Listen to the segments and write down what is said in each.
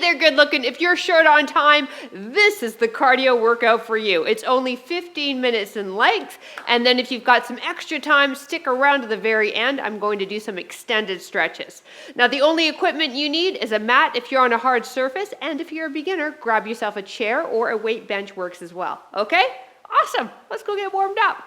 there, good looking. If you're short on time, this is the cardio workout for you. It's only 15 minutes in length. And then if you've got some extra time, stick around to the very end. I'm going to do some extended stretches. Now, the only equipment you need is a mat if you're on a hard surface. And if you're a beginner, grab yourself a chair or a weight bench works as well. Okay? Awesome. Let's go get warmed up.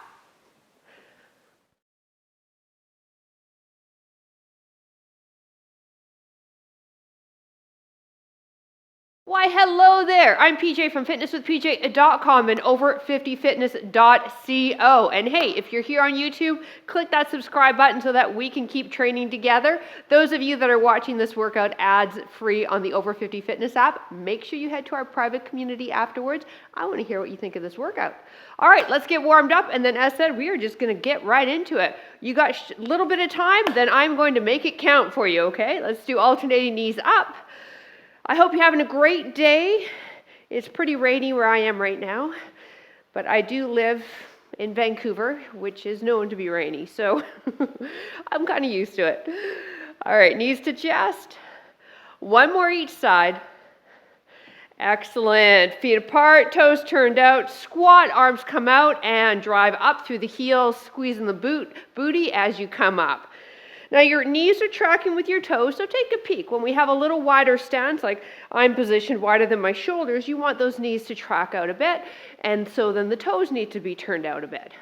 Why, hello there. I'm PJ from fitnesswithpj.com and over50fitness.co. And hey, if you're here on YouTube, click that subscribe button so that we can keep training together. Those of you that are watching this workout ads free on the Over 50 Fitness app, make sure you head to our private community afterwards. I want to hear what you think of this workout. All right, let's get warmed up. And then as said, we are just going to get right into it. You got a little bit of time, then I'm going to make it count for you, okay? Let's do alternating knees up. I hope you're having a great day. It's pretty rainy where I am right now, but I do live in Vancouver, which is known to be rainy, so I'm kind of used to it. All right, knees to chest. One more each side. Excellent. Feet apart, toes turned out, squat, arms come out, and drive up through the heels, squeezing the booty as you come up. Now your knees are tracking with your toes, so take a peek. When we have a little wider stance, like I'm positioned wider than my shoulders, you want those knees to track out a bit, and so then the toes need to be turned out a bit.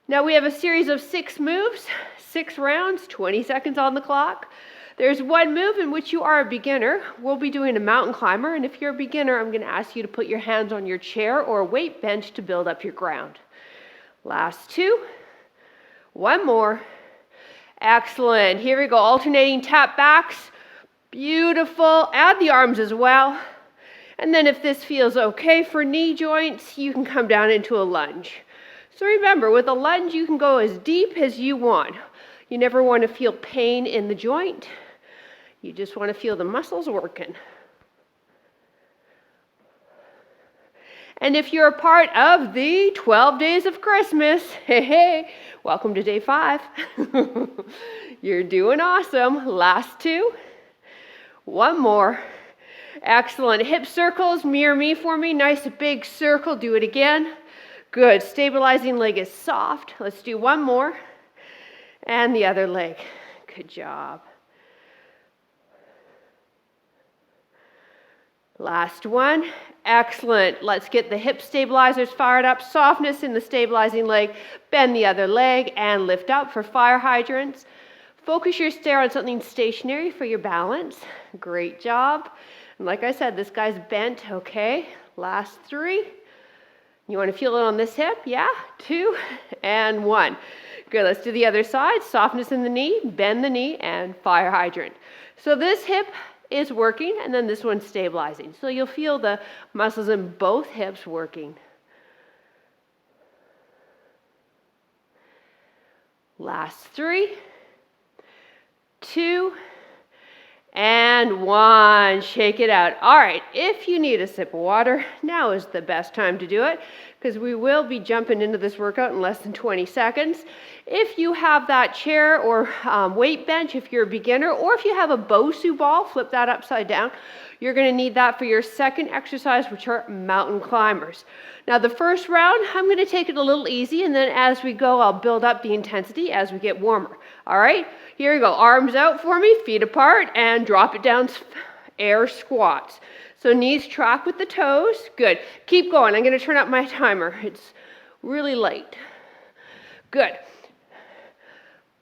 Now we have a series of 6 moves, 6 rounds, 20 seconds on the clock. There's one move in which you are a beginner. We'll be doing a mountain climber, and if you're a beginner, I'm going to ask you to put your hands on your chair or a weight bench to build up your ground. Last 2. One more. Excellent. Here we go. Alternating tap backs. Beautiful. Add the arms as well. And then if this feels okay for knee joints, you can come down into a lunge. So remember, with a lunge, you can go as deep as you want. You never want to feel pain in the joint. You just want to feel the muscles working. And if you're a part of the 12 days of Christmas, hey, welcome to day 5. You're doing awesome. Last 2. One more. Excellent. Hip circles, mirror me for me. Nice big circle. Do it again. Good. Stabilizing leg is soft. Let's do one more. And the other leg. Good job. Last one. Excellent. Let's get the hip stabilizers fired up. Softness in the stabilizing leg. Bend the other leg and lift up for fire hydrants. Focus your stare on something stationary for your balance. Great job. And like I said, this guy's bent. Okay. Last 3. You want to feel it on this hip? Yeah. 2 and 1. Good. Let's do the other side. Softness in the knee. Bend the knee and fire hydrant. So this hip is working, and then this one's stabilizing. So you'll feel the muscles in both hips working. Last 3, 2, and 1. Shake it out. All right, if you need a sip of water, now is the best time to do it, because we will be jumping into this workout in less than 20 seconds. If you have that chair or weight bench, if you're a beginner, or if you have a Bosu ball, flip that upside down, you're going to need that for your second exercise, which are mountain climbers. Now the first round, I'm going to take it a little easy, and then as we go, I'll build up the intensity as we get warmer. All right, here we go. Arms out for me, feet apart, and drop it down, air squats. So knees track with the toes. Good. Keep going. I'm going to turn up my timer. It's really late. Good.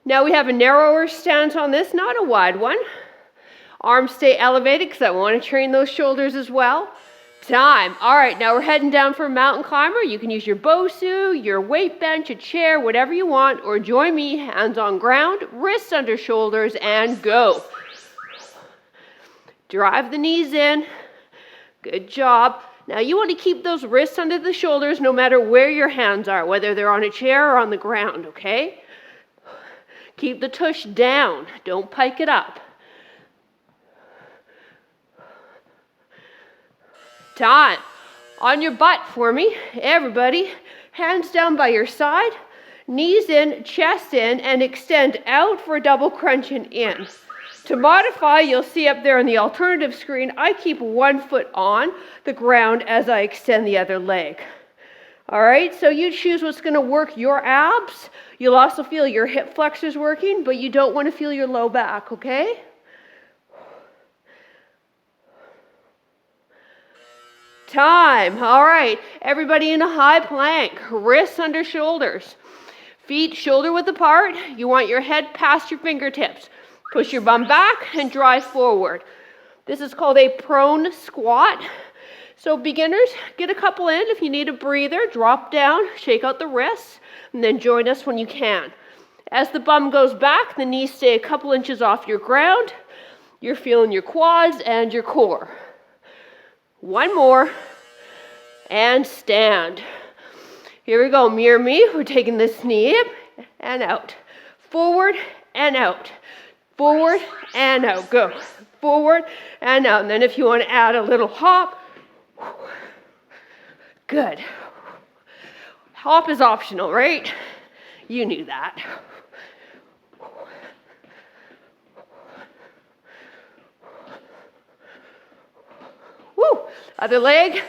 Now we have a narrower stance on this, not a wide one. Arms stay elevated because I want to train those shoulders as well. Time. All right, now we're heading down for a mountain climber. You can use your Bosu, your weight bench, a chair, whatever you want, or join me, hands on ground, wrists under shoulders, and go. Drive the knees in. Good job. Now you want to keep those wrists under the shoulders no matter where your hands are, whether they're on a chair or on the ground, okay? Keep the tush down. Don't pike it up. Time. On your butt for me, everybody. Hands down by your side, knees in, chest in, and extend out for a double crunch and in. To modify, you'll see up there on the alternative screen, I keep one foot on the ground as I extend the other leg. All right, so you choose what's going to work your abs. You'll also feel your hip flexors working, but you don't want to feel your low back, okay? Time. All right, everybody in a high plank, wrists under shoulders, feet shoulder width apart. You want your head past your fingertips. Push your bum back and drive forward. This is called a prone squat. So beginners, get a couple in. If you need a breather, drop down, shake out the wrists, and then join us when you can. As the bum goes back, the knees stay a couple inches off your ground. You're feeling your quads and your core. One more, and stand. Here we go, mirror me. We're taking this knee up and out. Forward and out. Forward and out. Go. Forward and out. And then if you want to add a little hop, good. Hop is optional, right? You knew that. Woo! Other leg,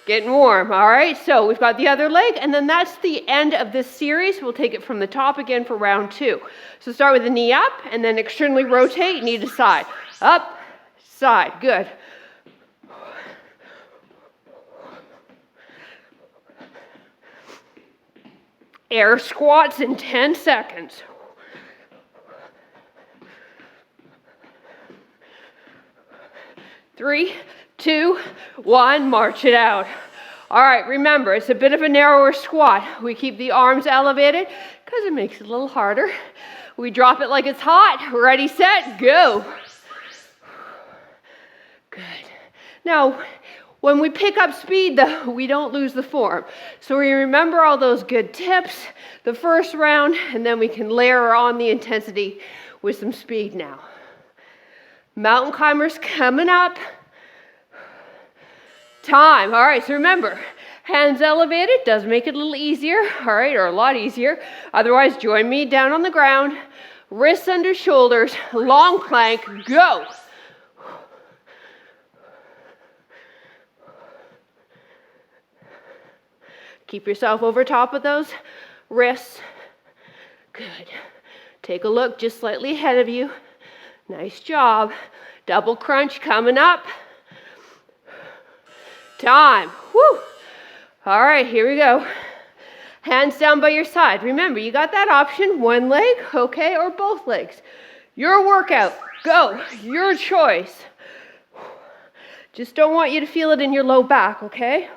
getting warm. All right, so we've got the other leg, and then that's the end of this series. We'll take it from the top again for round 2. So start with the knee up, and then externally rotate, knee to side. Up, side, good. Air squats in 10 seconds. Three, 2, 1, march it out. All right, remember, it's a bit of a narrower squat. We keep the arms elevated because it makes it a little harder. We drop it like it's hot. Ready, set, go. Good. Now, when we pick up speed, though, we don't lose the form. So we remember all those good tips the first round, and then we can layer on the intensity with some speed now. Mountain climbers coming up. Time. All right, so remember, hands elevated does make it a little easier, all right, or a lot easier. Otherwise, join me down on the ground, wrists under shoulders, long plank, go. Keep yourself over top of those wrists. Good. Take a look just slightly ahead of you. Nice job. Double crunch coming up. Time. Woo. All right, here we go. Hands down by your side. Remember, you got that option, one leg, okay, or both legs. Your workout. Go. Your choice. Just don't want you to feel it in your low back, okay?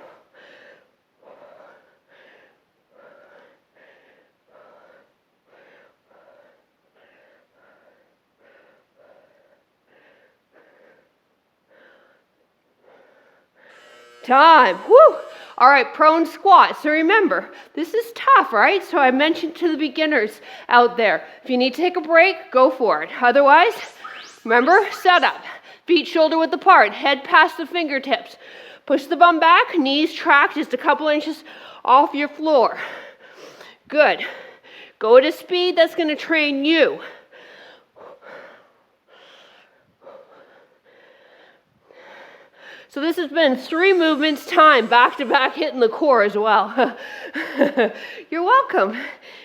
Time. Woo! All right, prone squat. So remember, this is tough, right? So I mentioned to the beginners out there, if you need to take a break, go for it. Otherwise, remember, set up. Feet shoulder width apart, head past the fingertips. Push the bum back, knees track just a couple inches off your floor. Good. Go at a speed that's going to train you. So this has been 3 movements, time, back to back, hitting the core as well. You're welcome,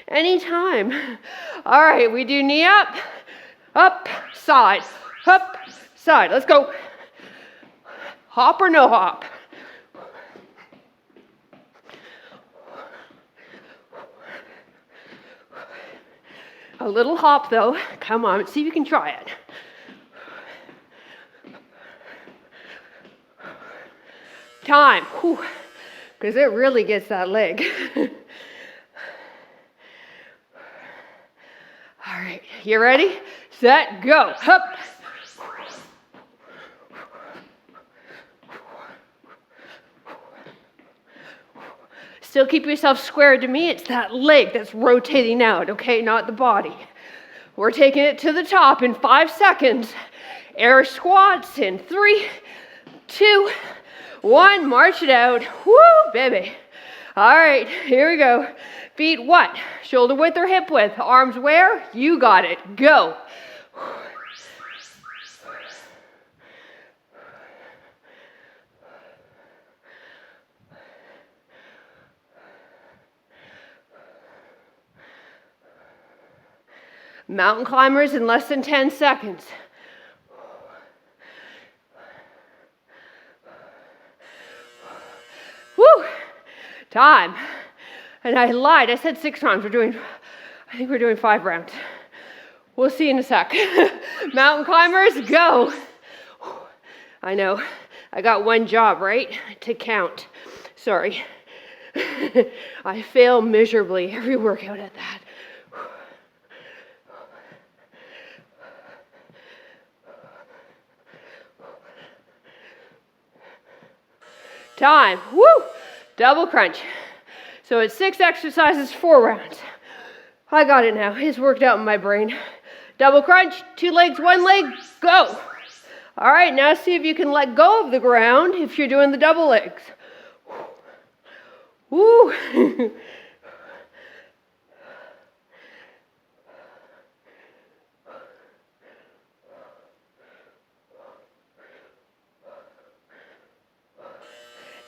anytime. All right, we do knee up, side, up, side. Let's go. Hop or no hop. A little hop though. Come on, let's see if you can try it. Time, because it really gets that leg. All right, you ready? Set, go. Up. Still keep yourself squared to me. It's that leg that's rotating out, okay? Not the body. We're taking it to the top in 5 seconds. Air squats in 3, 2, 1, march it out. Woo, baby. All right, here we go. Feet what? Shoulder width or hip width? Arms where? You got it. Go. Mountain climbers in less than 10 seconds. Woo! Time. And I lied. I said 6 rounds. I think we're doing 5 rounds. We'll see in a sec. Mountain climbers, go. I know. I got one job, right? To count. Sorry. I fail miserably every workout at that. Time. Woo! Double crunch. So it's 6 exercises, 4 rounds. I got it now. It's worked out in my brain. Double crunch, 2 legs, 1 leg, go. All right, now see if you can let go of the ground if you're doing the double legs. Woo!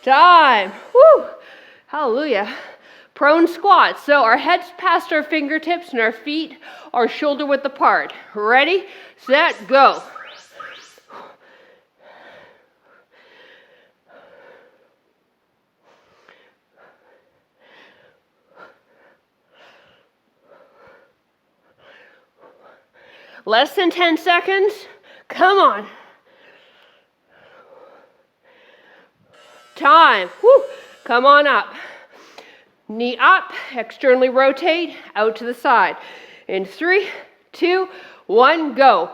Time. Woo! Hallelujah. Prone squats. So our heads past our fingertips and our feet are shoulder width apart. Ready, set, go. Less than 10 seconds. Come on. Time. Woo. Come on up. Knee up, externally rotate, out to the side. In 3, 2, 1, go.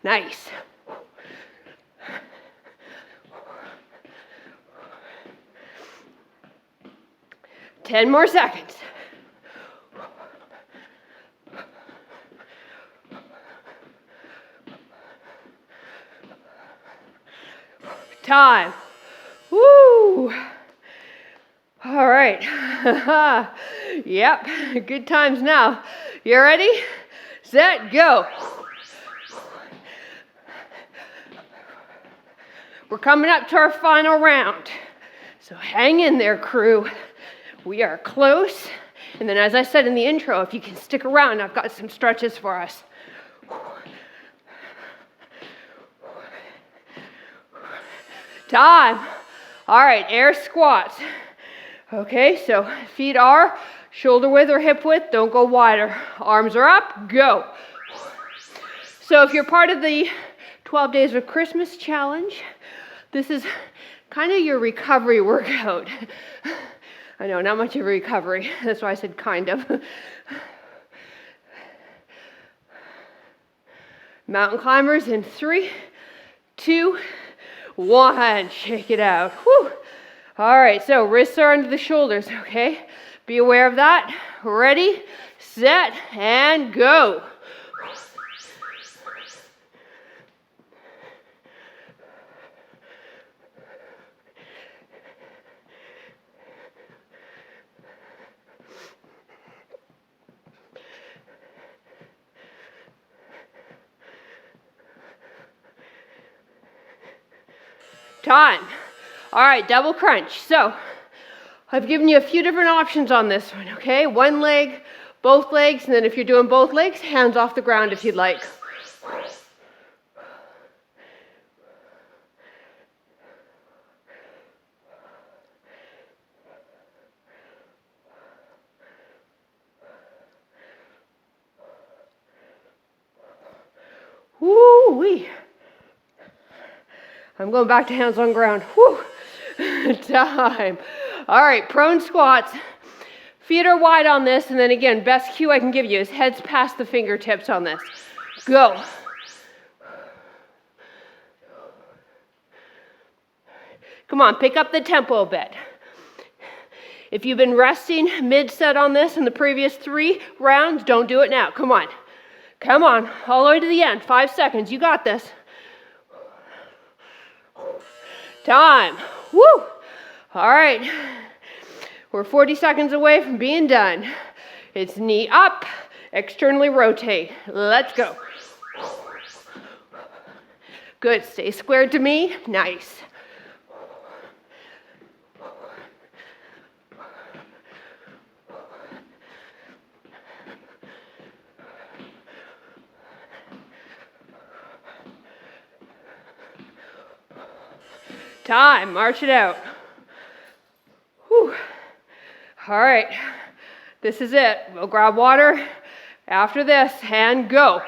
Nice. Ten more seconds. Time. Woo! All right. Yep, good times now. You ready? Set, go. We're coming up to our final round. So hang in there, crew. We are close. And then as I said in the intro, if you can stick around, I've got some stretches for us. Time. All right, air squats. Okay, so feet are shoulder width or hip width. Don't go wider. Arms are up. Go. So if you're part of the 12 Days of Christmas challenge, this is kind of your recovery workout. I know, not much of a recovery. That's why I said kind of. Mountain climbers in 3, 2, 1. Shake it out. Whew. All right, so wrists are under the shoulders, okay? Be aware of that. Ready, set, and go. Time. All right, double crunch. So I've given you a few different options on this one, okay? One leg, both legs, and then if you're doing both legs, hands off the ground if you'd like. Woo-wee. I'm going back to hands on ground. Whew. Time. All right, prone squats. Feet are wide on this, and then again, best cue I can give you is heads past the fingertips on this. Go. Come on, pick up the tempo a bit. If you've been resting mid-set on this in the previous 3 rounds, don't do it now. Come on. Come on, all the way to the end. 5 seconds, you got this. Time. Woo! All right. We're 40 seconds away from being done. It's knee up, externally rotate. Let's go. Good. Stay squared to me. Nice. Time, march it out. Whew. All right, this is it. We'll grab water after this and go.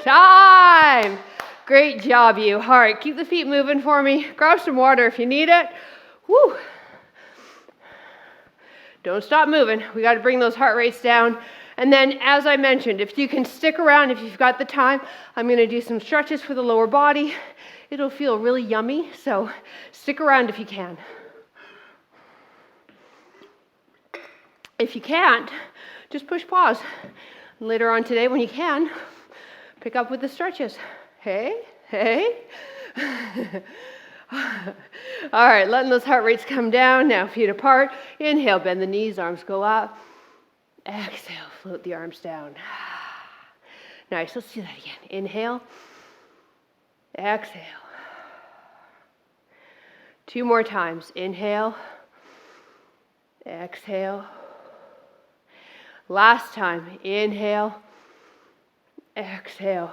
Time! Great job, you. All right, keep the feet moving for me. Grab some water if you need it. Woo! Don't stop moving. We got to bring those heart rates down. And then, as I mentioned, if you can stick around, if you've got the time, I'm going to do some stretches for the lower body. It'll feel really yummy, so stick around if you can. If you can't, just push pause. Later on today, when you can, pick up with the stretches. Hey, hey. All right, letting those heart rates come down. Now feet apart. Inhale, bend the knees, arms go up. Exhale, float the arms down. Nice, let's do that again. Inhale. Exhale. 2 more times. Inhale. Exhale. Last time. Inhale. Exhale.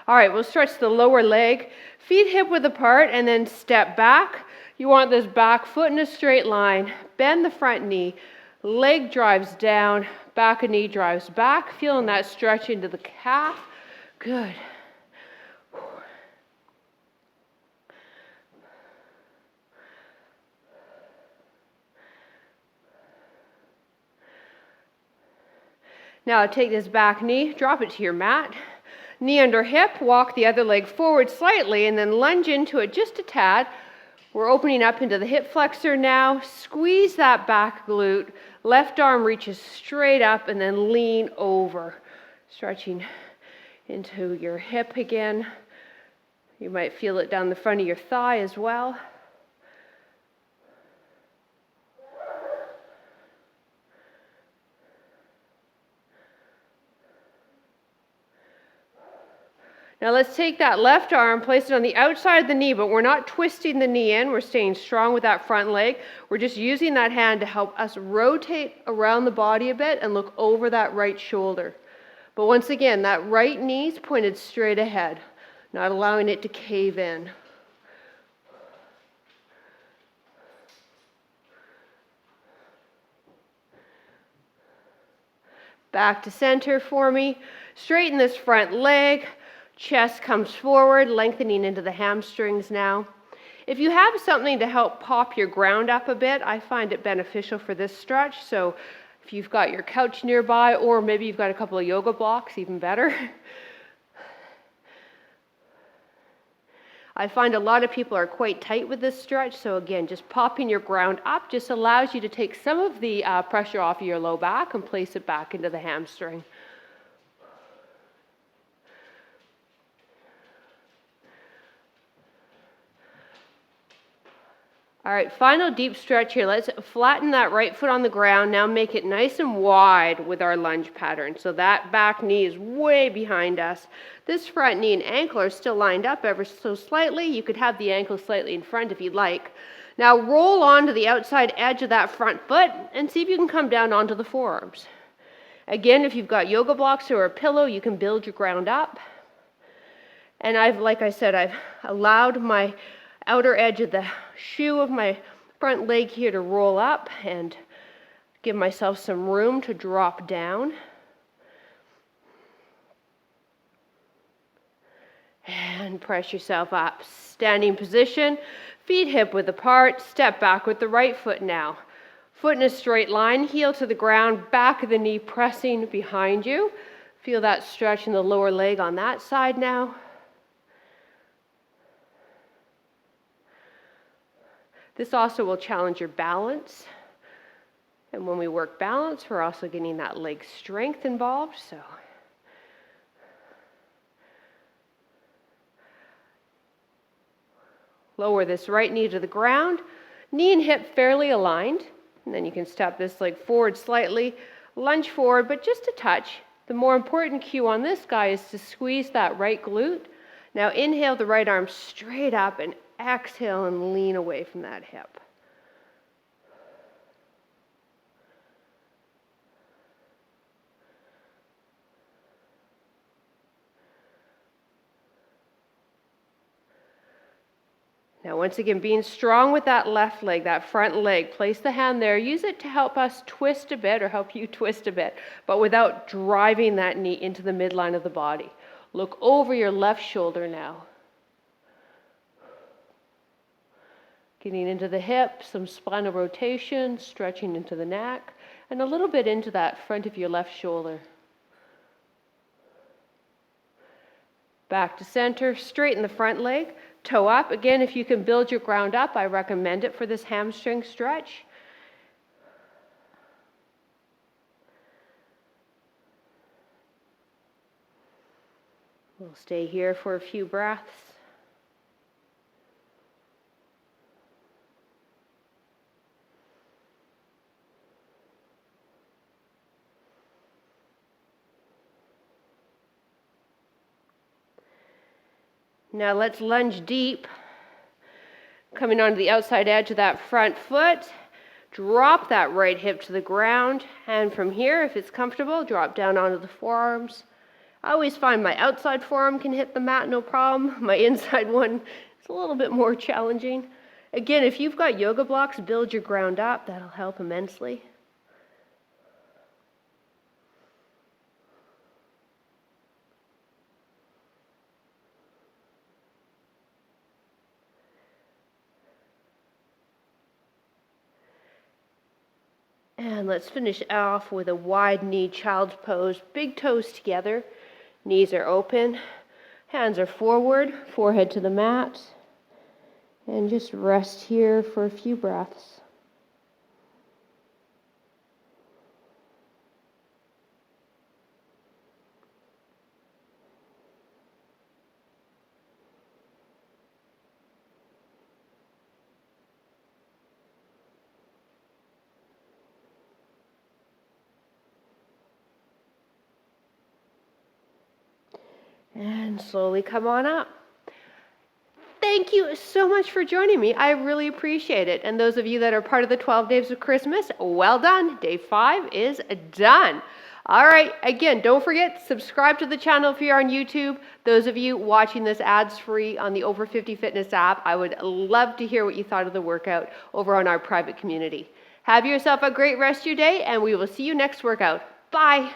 All right, we'll stretch the lower leg, feet hip width apart, and then step back. You want this back foot in a straight line. Bend the front knee. Leg drives down, back of knee drives back. Feeling that stretch into the calf. Good. Now take this back knee, drop it to your mat. Knee under hip, walk the other leg forward slightly, and then lunge into it just a tad. We're opening up into the hip flexor now. Squeeze that back glute. Left arm reaches straight up and then lean over. Stretching into your hip again. You might feel it down the front of your thigh as well. Now let's take that left arm, place it on the outside of the knee, but we're not twisting the knee in. We're staying strong with that front leg. We're just using that hand to help us rotate around the body a bit and look over that right shoulder. But once again, that right knee's pointed straight ahead, not allowing it to cave in. Back to center for me. Straighten this front leg. Chest comes forward, lengthening into the hamstrings now. If you have something to help pop your ground up a bit, I find it beneficial for this stretch. So if you've got your couch nearby, or maybe you've got a couple of yoga blocks, even better. I find a lot of people are quite tight with this stretch. So again, just popping your ground up just allows you to take some of the pressure off of your low back and place it back into the hamstring. All right, final deep stretch here. Let's flatten that right foot on the ground. Now make it nice and wide with our lunge pattern. So that back knee is way behind us. This front knee and ankle are still lined up ever so slightly. You could have the ankle slightly in front if you'd like. Now roll onto the outside edge of that front foot and see if you can come down onto the forearms. Again, if you've got yoga blocks or a pillow, you can build your ground up. And like I said, I've allowed my outer edge of the shoe of my front leg here to roll up and give myself some room to drop down. And press yourself up. Standing position, feet hip width apart, step back with the right foot now. Foot in a straight line, heel to the ground, back of the knee pressing behind you. Feel that stretch in the lower leg on that side now. This also will challenge your balance. And when we work balance, we're also getting that leg strength involved. So lower this right knee to the ground. Knee and hip fairly aligned. And then you can step this leg forward slightly. Lunge forward, but just a touch. The more important cue on this guy is to squeeze that right glute. Now inhale the right arm straight up and exhale and lean away from that hip. Now once again, being strong with that left leg, that front leg, place the hand there. Use it to help us twist a bit or help you twist a bit, but without driving that knee into the midline of the body. Look over your left shoulder now. Getting into the hip, some spinal rotation, stretching into the neck, and a little bit into that front of your left shoulder. Back to center, straighten the front leg, toe up. Again, if you can build your ground up, I recommend it for this hamstring stretch. We'll stay here for a few breaths. Now let's lunge deep, coming onto the outside edge of that front foot. Drop that right hip to the ground, and from here, if it's comfortable, drop down onto the forearms. I always find my outside forearm can hit the mat no problem. My inside one is a little bit more challenging. Again, if you've got yoga blocks, build your ground up. That'll help immensely. And let's finish off with a wide knee child's pose. Big toes together, knees are open, hands are forward, forehead to the mat. And just rest here for a few breaths. And slowly come on up. Thank you so much for joining me. I really appreciate it. And those of you that are part of the 12 Days of Christmas, well done. Day 5 is done. All right, again, don't forget, subscribe to the channel if you're on YouTube. Those of you watching this ads-free on the Over 50 Fitness app, I would love to hear what you thought of the workout over on our private community. Have yourself a great rest of your day, and we will see you next workout. Bye.